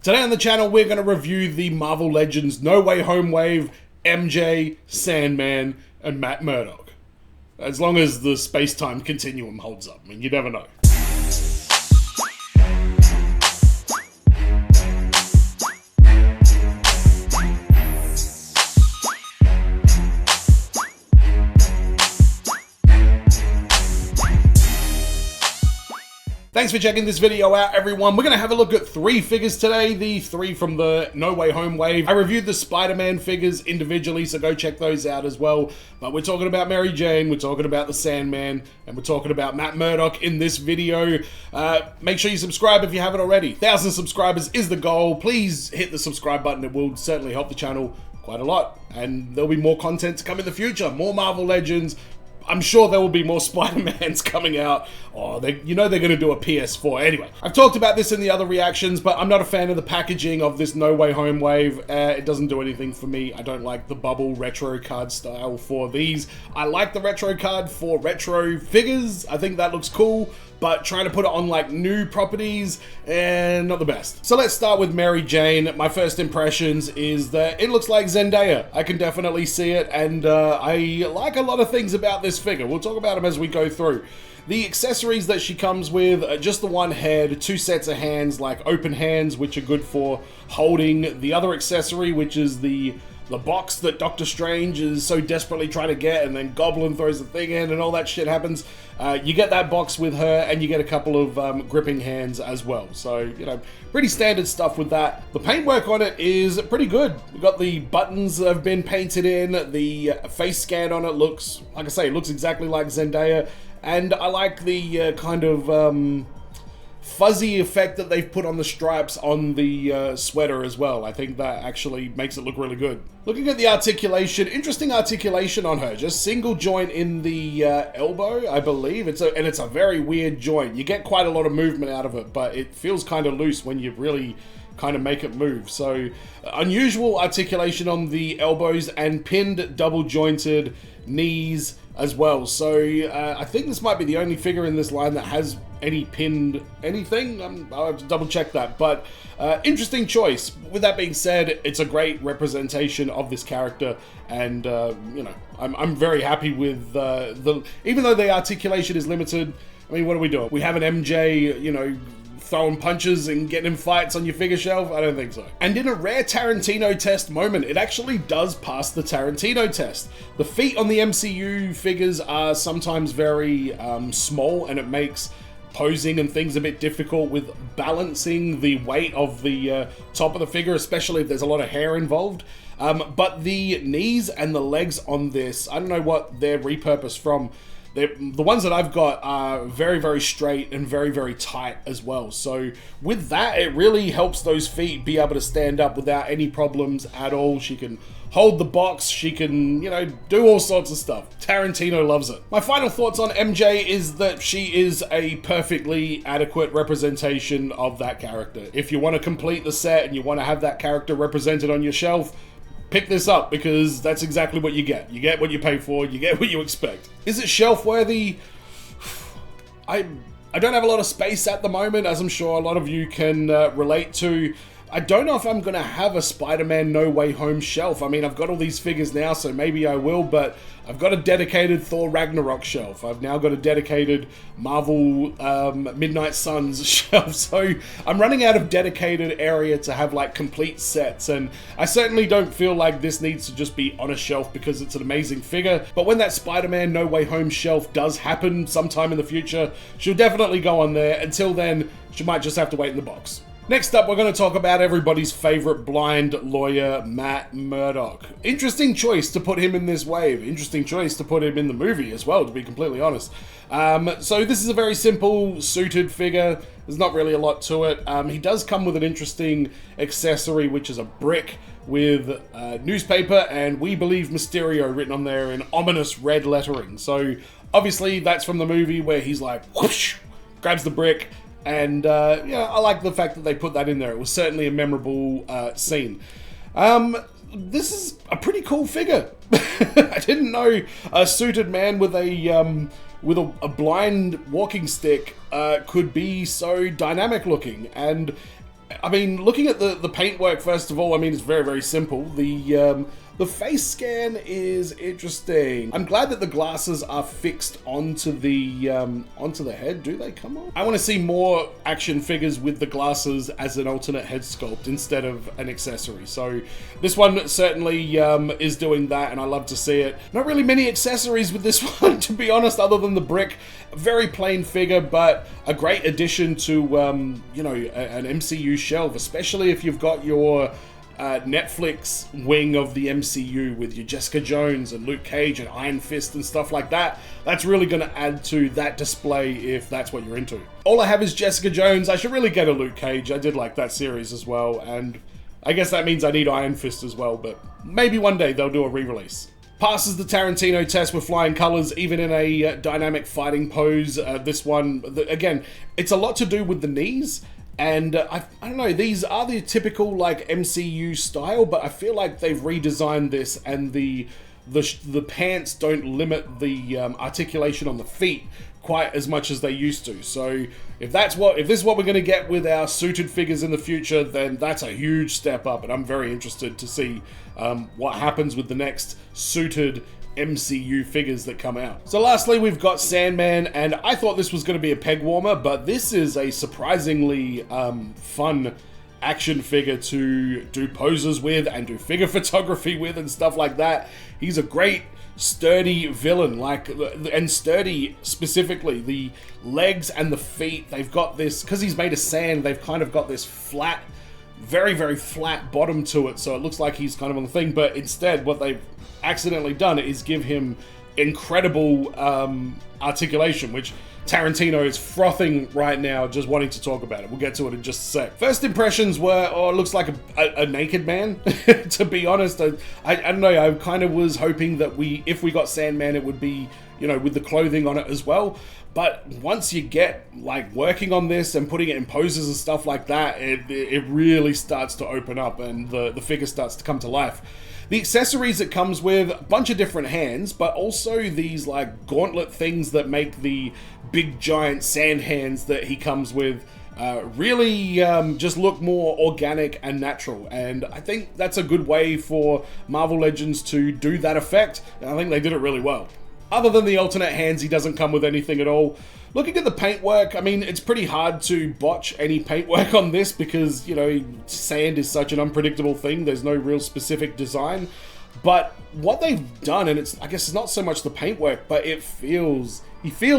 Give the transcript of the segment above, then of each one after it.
Today on the channel, we're going to review the Marvel Legends No Way Home wave, MJ, Sandman, and Matt Murdock. As long as the space-time continuum holds up. I mean, you never know. Thanks for checking this video out, everyone. We're going to have a look at three figures today, the three from the No Way Home wave. I reviewed the Spider-Man figures individually, so go check those out as well. But we're talking about Mary Jane, we're talking about the Sandman, and we're talking about Matt Murdock in this video. Make sure you subscribe if you haven't already. 1,000 subscribers is the goal. Please hit the subscribe button. It will certainly help the channel quite a lot. And there'll be more content to come in the future. More Marvel Legends. I'm sure there will be more Spider-Mans coming out. Oh, you know they're going to do a PS4. Anyway, I've talked about this in the other reactions, but I'm not a fan of the packaging of this No Way Home wave. It doesn't do anything for me. I don't like the bubble retro card style for these. I like the retro card for retro figures. I think that looks cool. But trying to put it on like new properties, not the best. So let's start with Mary Jane. My first impressions is that it looks like Zendaya. I can definitely see it, and I like a lot of things about this figure. We'll talk about them as we go through. The accessories that she comes with, just the one head, two sets of hands, like open hands, which are good for holding the other accessory, which is the box that Doctor Strange is so desperately trying to get, and then Goblin throws the thing in and all that shit happens. You get that box with her, and you get a couple of gripping hands as well. So, you know, pretty standard stuff with that. The paintwork on it is pretty good. We've got the buttons that have been painted in. The face scan on it looks, like I say, it looks exactly like Zendaya. And I like the kind of fuzzy effect that they've put on the stripes on the sweater as well. I think that actually makes it look really good. Looking at the articulation, interesting articulation on her. Just single joint in the elbow, I believe. It's a very weird joint. You get quite a lot of movement out of it, but it feels kind of loose when you really kind of make it move. So unusual articulation on the elbows and pinned double jointed knees as well. So I think this might be the only figure in this line that has any pinned anything. I'll have to double check that, but interesting choice. With that being said, it's a great representation of this character, and you know, I'm very happy with even though the articulation is limited. I mean, what are we doing? We have an MJ, you know, throwing punches and getting in fights on your figure shelf? I don't think so. And in a rare Tarantino test moment, it actually does pass the Tarantino test. The feet on the MCU figures are sometimes very small, and it makes posing and things a bit difficult with balancing the weight of the top of the figure, especially if there's a lot of hair involved. But the knees and the legs on this, I don't know what they're repurposed from. The ones that I've got are very, very straight and very, very tight as well. So with that, it really helps those feet be able to stand up without any problems at all. She can hold the box, she can, you know, do all sorts of stuff. Tarantino loves it. My final thoughts on MJ is that she is a perfectly adequate representation of that character. If you want to complete the set and you want to have that character represented on your shelf, pick this up, because that's exactly what you get. You get what you pay for, you get what you expect. Is it shelf worthy? I don't have a lot of space at the moment, as I'm sure a lot of you can relate to. I don't know if I'm going to have a Spider-Man No Way Home shelf. I mean, I've got all these figures now, so maybe I will, but I've got a dedicated Thor Ragnarok shelf. I've now got a dedicated Marvel Midnight Suns shelf, so I'm running out of dedicated area to have like complete sets, and I certainly don't feel like this needs to just be on a shelf because it's an amazing figure. But when that Spider-Man No Way Home shelf does happen sometime in the future, she'll definitely go on there. Until then, she might just have to wait in the box. Next up, we're going to talk about everybody's favorite blind lawyer, Matt Murdock. Interesting choice to put him in this wave. Interesting choice to put him in the movie as well, to be completely honest. So this is a very simple suited figure. There's not really a lot to it. He does come with an interesting accessory, which is a brick with newspaper and "We Believe Mysterio" written on there in ominous red lettering. So obviously that's from the movie where he's like, whoosh, grabs the brick. And yeah, I like the fact that they put that in there. It was certainly a memorable scene. This is a pretty cool figure. I didn't know a suited man with a blind walking stick could be so dynamic looking. And I mean, looking at the paintwork, first of all, I mean, it's very, very simple. The face scan is interesting. I'm glad that the glasses are fixed onto the head. Do they come on? I want to see more action figures with the glasses as an alternate head sculpt instead of an accessory. So this one certainly is doing that, and I love to see it. Not really many accessories with this one, to be honest, other than the brick. Very plain figure, but a great addition to, you know, an MCU shelf, especially if you've got your Netflix wing of the MCU with your Jessica Jones and Luke Cage and Iron Fist and stuff like that. That's really going to add to that display if that's what you're into. All I have is Jessica Jones. I should really get a Luke Cage. I did like that series as well, and I guess that means I need Iron Fist as well, but maybe one day they'll do a re-release. Passes the Tarantino test with flying colors, even in a dynamic fighting pose. This one, again, it's a lot to do with the knees. And I don't know, these are the typical like MCU style, but I feel like they've redesigned this, and the pants don't limit the articulation on the feet quite as much as they used to. So if this is what we're going to get with our suited figures in the future, then that's a huge step up, and I'm very interested to see what happens with the next suited MCU figures that come out. So lastly, we've got Sandman, and I thought this was going to be a peg warmer, but this is a surprisingly fun action figure to do poses with and do figure photography with and stuff like that. He's a great sturdy villain, and sturdy specifically. The legs and the feet, they've got this, because he's made of sand, they've kind of got this flat, very, very flat bottom to it, so it looks like he's kind of on the thing, but instead what they've accidentally done is give him incredible articulation, which Tarantino is frothing right now, just wanting to talk about it. We'll get to it in just a sec. First impressions were, oh, it looks like a naked man, to be honest. I don't know, I kind of was hoping that if we got Sandman, it would be, you know, with the clothing on it as well. But once you get like working on this and putting it in poses and stuff like that, it really starts to open up, and the figure starts to come to life. The accessories it comes with, a bunch of different hands, but also these like gauntlet things that make the big giant sand hands that he comes with really just look more organic and natural. And I think that's a good way for Marvel Legends to do that effect, and I think they did it really well. Other than the alternate hands, he doesn't come with anything at all. Looking at the paintwork, I mean, it's pretty hard to botch any paintwork on this because, you know, sand is such an unpredictable thing. There's no real specific design. But what they've done, and I guess it's not so much the paintwork, but he feels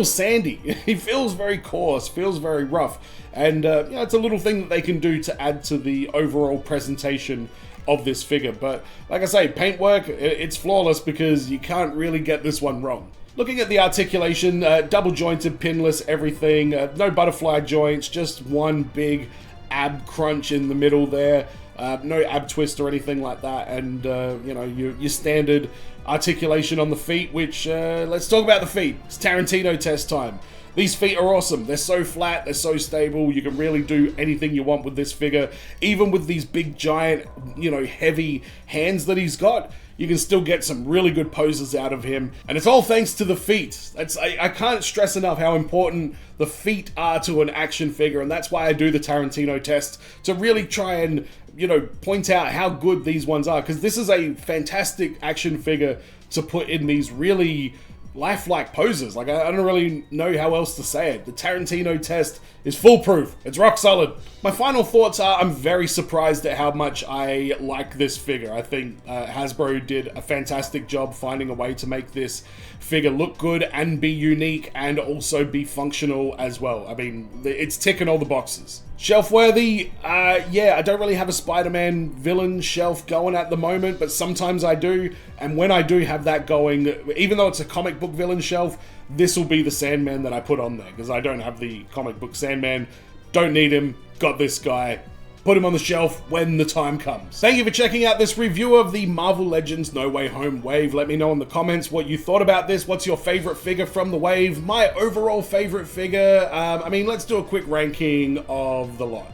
sandy. He feels very coarse, feels very rough. And, you know, it's a little thing that they can do to add to the overall presentation of this figure. But like I say, paintwork, it's flawless because you can't really get this one wrong. Looking at the articulation, double jointed, pinless, everything, no butterfly joints, just one big ab crunch in the middle there, no ab twist or anything like that, and you know, your standard articulation on the feet, which, let's talk about the feet. It's Tarantino test time. These feet are awesome. They're so flat, they're so stable, you can really do anything you want with this figure. Even with these big, giant, you know, heavy hands that he's got, you can still get some really good poses out of him. And it's all thanks to the feet. I can't stress enough how important the feet are to an action figure, and that's why I do the Tarantino test, to really try and, you know, point out how good these ones are, because this is a fantastic action figure to put in these really lifelike poses. Like, I don't really know how else to say it. The Tarantino test is foolproof. It's rock solid. My final thoughts are, I'm very surprised at how much I like this figure. I think Hasbro did a fantastic job finding a way to make this figure look good and be unique and also be functional as well. I mean, it's ticking all the boxes. Shelf worthy, yeah, I don't really have a Spider-Man villain shelf going at the moment, but sometimes I do, and when I do have that going, even though it's a comic book villain shelf, this will be the Sandman that I put on there, because I don't have the comic book Sandman, don't need him, got this guy. Put him on the shelf when the time comes. Thank you for checking out this review of the Marvel Legends No Way Home Wave. Let me know in the comments what you thought about this. What's your favorite figure from the wave? My overall favorite figure, I mean, let's do a quick ranking of the lot.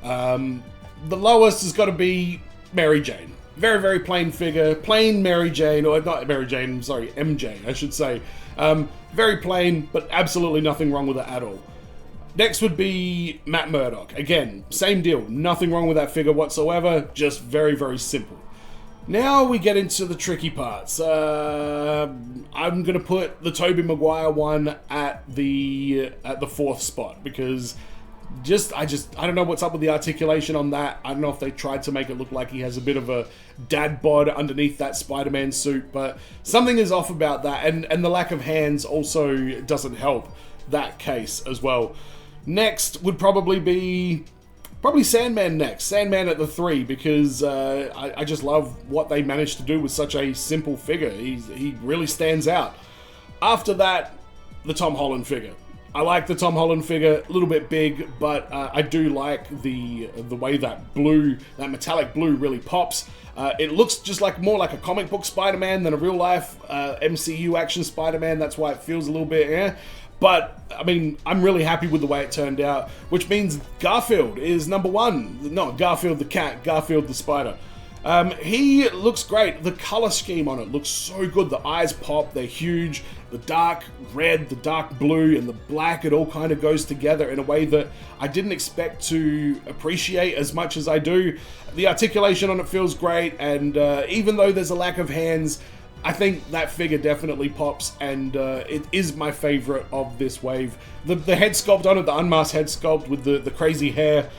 The lowest has got to be Mary Jane. Very, very plain figure. Plain Mary Jane, or not Mary Jane, sorry, MJ, I should say. Very plain, but absolutely nothing wrong with it at all. Next would be Matt Murdoch. Again, same deal. Nothing wrong with that figure whatsoever. Just very, very simple. Now we get into the tricky parts. I'm going to put the Tobey Maguire one at the 4th spot because I don't know what's up with the articulation on that. I don't know if they tried to make it look like he has a bit of a dad bod underneath that Spider-Man suit, but something is off about that, and the lack of hands also doesn't help that case as well. Next would probably be Sandman next. Sandman at the 3 because I just love what they managed to do with such a simple figure. He really stands out. After that, the Tom Holland figure. I like the Tom Holland figure, a little bit big, but I do like the way that metallic blue really pops. It looks just more like a comic book Spider-Man than a real life MCU action Spider-Man. That's why it feels a little bit But, I mean, I'm really happy with the way it turned out, which means Garfield is number 1. Not Garfield the cat, Garfield the spider. He looks great. The color scheme on it looks so good. The eyes pop, they're huge. The dark red, the dark blue, and the black, it all kind of goes together in a way that I didn't expect to appreciate as much as I do. The articulation on it feels great, and even though there's a lack of hands, I think that figure definitely pops, and it is my favorite of this wave. The head sculpt on it, the unmasked head sculpt with the crazy hair,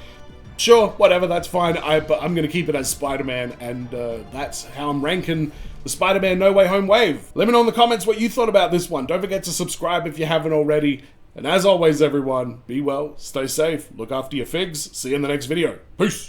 sure, whatever, that's fine, but I'm going to keep it as Spider-Man, and that's how I'm ranking the Spider-Man No Way Home wave. Let me know in the comments what you thought about this one. Don't forget to subscribe if you haven't already. And as always, everyone, be well, stay safe, look after your figs. See you in the next video. Peace!